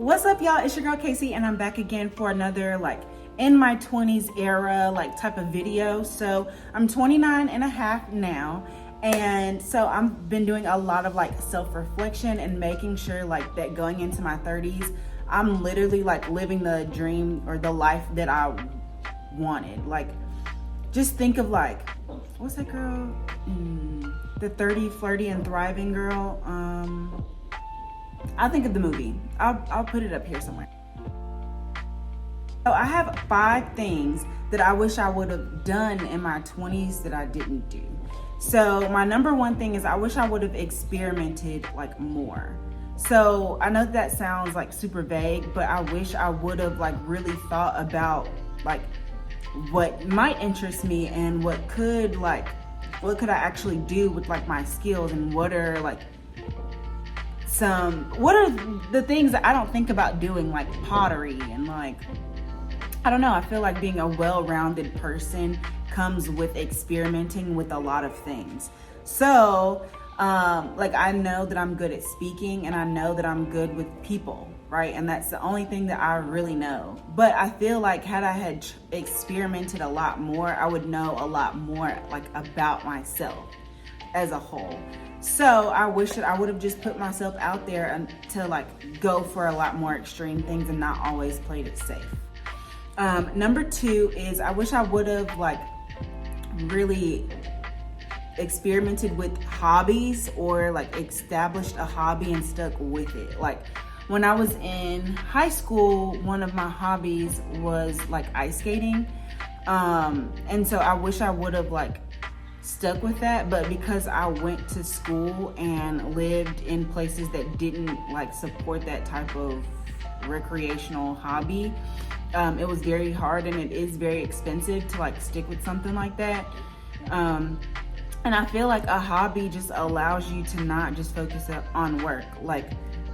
What's up, y'all? It's your girl Kasey, and I'm back again for another in my 20s era type of video. So I'm 29 and a half now, and so I've been doing a lot of self-reflection and making sure that going into my 30s, I'm literally living the dream or the life that I wanted. Just think of what's that girl? The 30, Flirty, and Thriving girl. I'll think of the movie. I'll put it up here somewhere. So I have 5 things that I wish I would have done in my 20s that I didn't do. So my number 1 thing is I wish I would have experimented more. So I know that sounds super vague, but I wish I would have really thought about what might interest me and what could I actually do with my skills, and what are the things that I don't think about doing, like pottery and I don't know. I feel like being a well-rounded person comes with experimenting with a lot of things. So I know that I'm good at speaking, and I know that I'm good with people, right? And that's the only thing that I really know. But I feel like had I had experimented a lot more, I would know a lot more about myself as a whole. So I wish that I would have just put myself out there and to go for a lot more extreme things and not always played it safe. Number 2 is I wish I would have really experimented with hobbies, or established a hobby and stuck with it. When I was in high school, one of my hobbies was ice skating. And so I wish I would have stuck with that, but because I went to school and lived in places that didn't support that type of recreational hobby, it was very hard, and it is very expensive to stick with something like that. And I feel like a hobby just allows you to not just focus on work.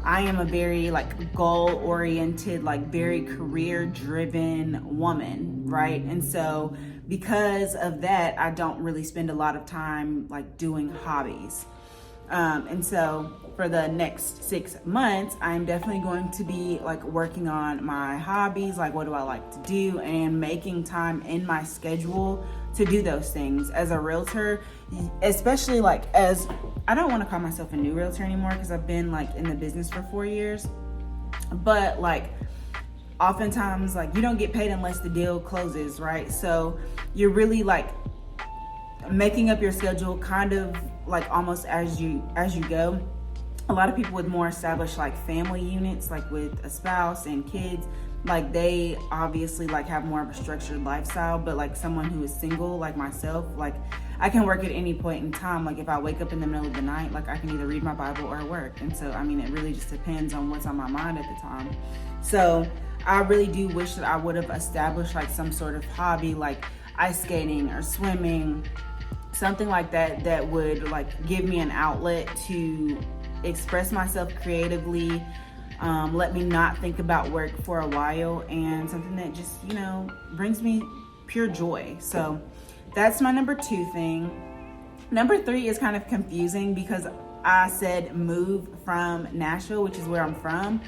I am a very goal-oriented, very career-driven woman, right? And so because of that, I don't really spend a lot of time doing hobbies. And so for the next 6 months, I'm definitely going to be working on my hobbies, what do I like to do, and making time in my schedule to do those things. As a realtor, especially as I don't want to call myself a new realtor anymore, because I've been in the business for 4 years, but oftentimes you don't get paid unless the deal closes, right? So you're really making up your schedule kind of almost as you go. A lot of people with more established family units, with a spouse and kids, they obviously have more of a structured lifestyle. But someone who is single like myself, I can work at any point in time. If I wake up in the middle of the night, I can either read my Bible or work. And so it really just depends on what's on my mind at the time. So I really do wish that I would have established some sort of hobby, ice skating or swimming, something like that, that would give me an outlet to express myself creatively, let me not think about work for a while, and something that just brings me pure joy. So that's my number 2 thing. Number 3 is kind of confusing because I said move from Nashville, which is where I'm from,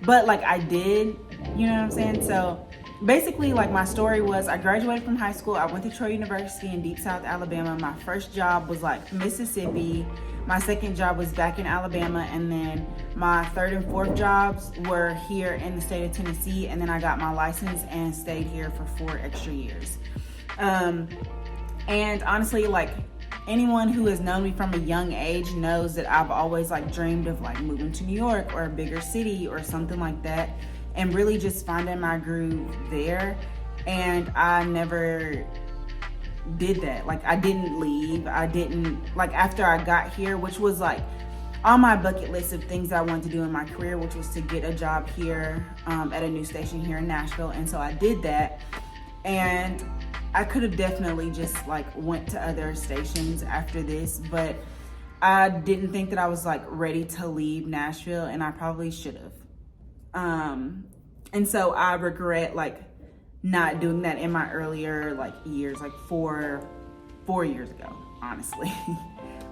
but I did, you know what I'm saying? So basically, my story was I graduated from high school. I went to Troy University in Deep South Alabama. My first job was Mississippi. My second job was back in Alabama. And then my 3rd and 4th jobs were here in the state of Tennessee. And then I got my license and stayed here for 4 extra years. And honestly, anyone who has known me from a young age knows that I've always dreamed of moving to New York or a bigger city or something like that, and really just finding my groove there. And I never did that. I didn't leave. I didn't, after I got here, which was on my bucket list of things I wanted to do in my career, which was to get a job here at a news station here in Nashville. And so I did that. And I could have definitely just went to other stations after this, but I didn't think that I was ready to leave Nashville, and I probably should have. And so I regret not doing that in my earlier years, 4 years ago, honestly.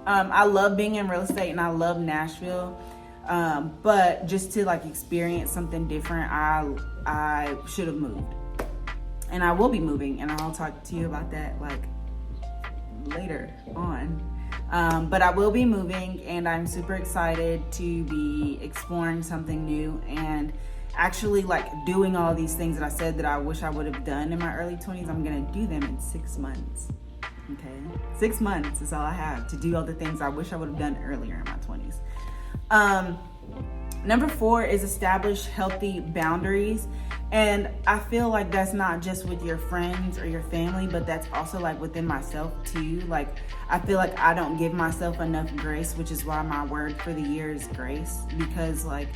I love being in real estate, and I love Nashville. But just to like experience something different, I should have moved. And I will be moving, and I'll talk to you about that like later on. But I will be moving, and I'm super excited to be exploring something new and actually like doing all these things that I said that I wish I would have done in my early 20s. I'm gonna do them in 6 months. Okay, 6 months is all I have to do all the things I wish I would have done earlier in my 20s. Number 4 is establish healthy boundaries. And I feel like that's not just with your friends or your family, but that's also like within myself too. Like, I feel like I don't give myself enough grace, which is why my word for the year is grace, because like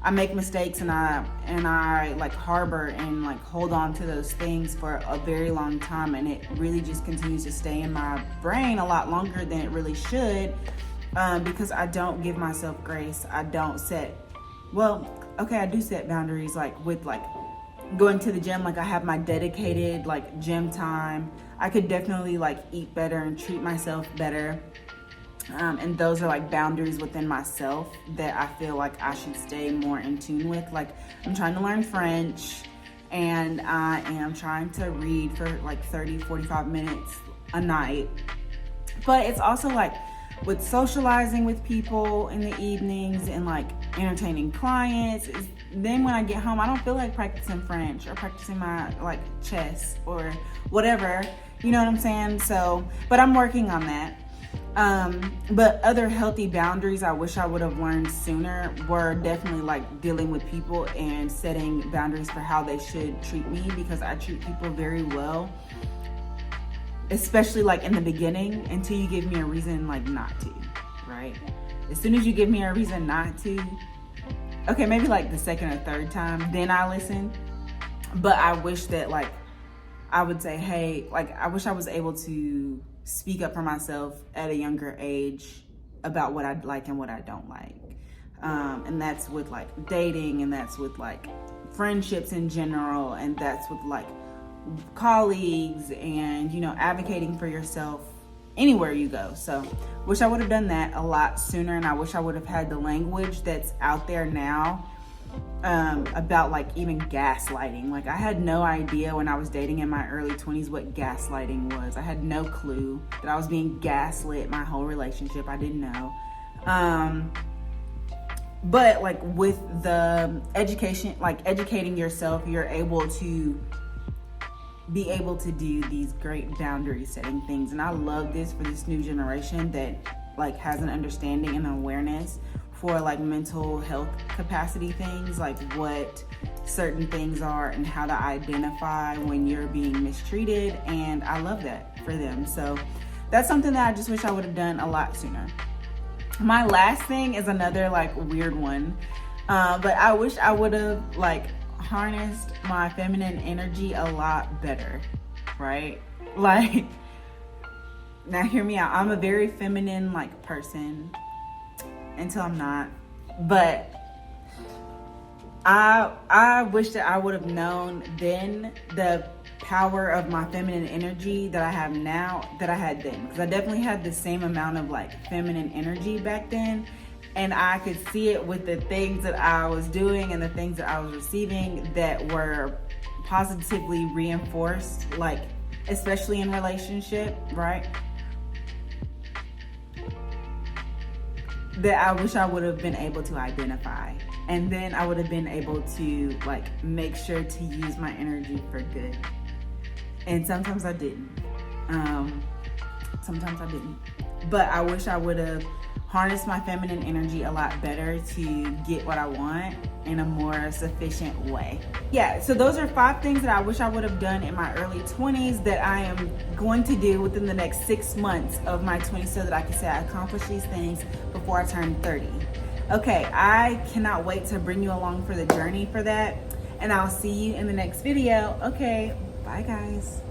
I make mistakes and I like harbor and like hold on to those things for a very long time, and it really just continues to stay in my brain a lot longer than it really should, because I don't give myself grace. I don't set, I do set boundaries, like with like going to the gym. Like I have my dedicated like gym time. I could definitely like eat better and treat myself better. And those are like boundaries within myself that I feel like I should stay more in tune with. Like I'm trying to learn French, and I am trying to read for like 30-45 minutes a night. But it's also like with socializing with people in the evenings and like entertaining clients. Then when I get home, I don't feel like practicing French or practicing my like chess or whatever, you know what I'm saying? So, but I'm working on that. But other healthy boundaries I wish I would have learned sooner were definitely like dealing with people and setting boundaries for how they should treat me, because I treat people very well, especially like in the beginning, until you give me a reason like not to, right? As soon as you give me a reason not to, okay, maybe like the second or third time, then I listen. But I wish that like I would say, hey, like I wish I was able to speak up for myself at a younger age about what I like and what I don't like. And that's with like dating, and that's with like friendships in general, and that's with like colleagues, and you know, advocating for yourself anywhere you go. So wish I would have done that a lot sooner, and I wish I would have had the language that's out there now about like even gaslighting. Like I had no idea when I was dating in my early 20s what gaslighting was. I had no clue that I was being gaslit my whole relationship. I didn't know. But like with the education, like educating yourself, you're able to be able to do these great boundary setting things. And I love this for this new generation that like has an understanding and awareness for like mental health capacity things, like what certain things are and how to identify when you're being mistreated. And I love that for them. So that's something that I just wish I would have done a lot sooner. My last thing is another like weird one, but I wish I would have like harnessed my feminine energy a lot better, right? Like, now hear me out. I'm a very feminine like person until I'm not, but I wish that I would have known then the power of my feminine energy that I have now that I had then, because I definitely had the same amount of like feminine energy back then, and I could see it with the things that I was doing and the things that I was receiving that were positively reinforced, like especially in relationship, right? That I wish I would have been able to identify, and then I would have been able to like make sure to use my energy for good. And sometimes I didn't. But I wish I would have harnessed my feminine energy a lot better to get what I want in a more sufficient way. Yeah, so those are 5 things that I wish I would have done in my early 20s that I am going to do within the next 6 months of my 20s, so that I can say I accomplished these things before I turn 30. Okay, I cannot wait to bring you along for the journey for that, and I'll see you in the next video. Okay, bye guys.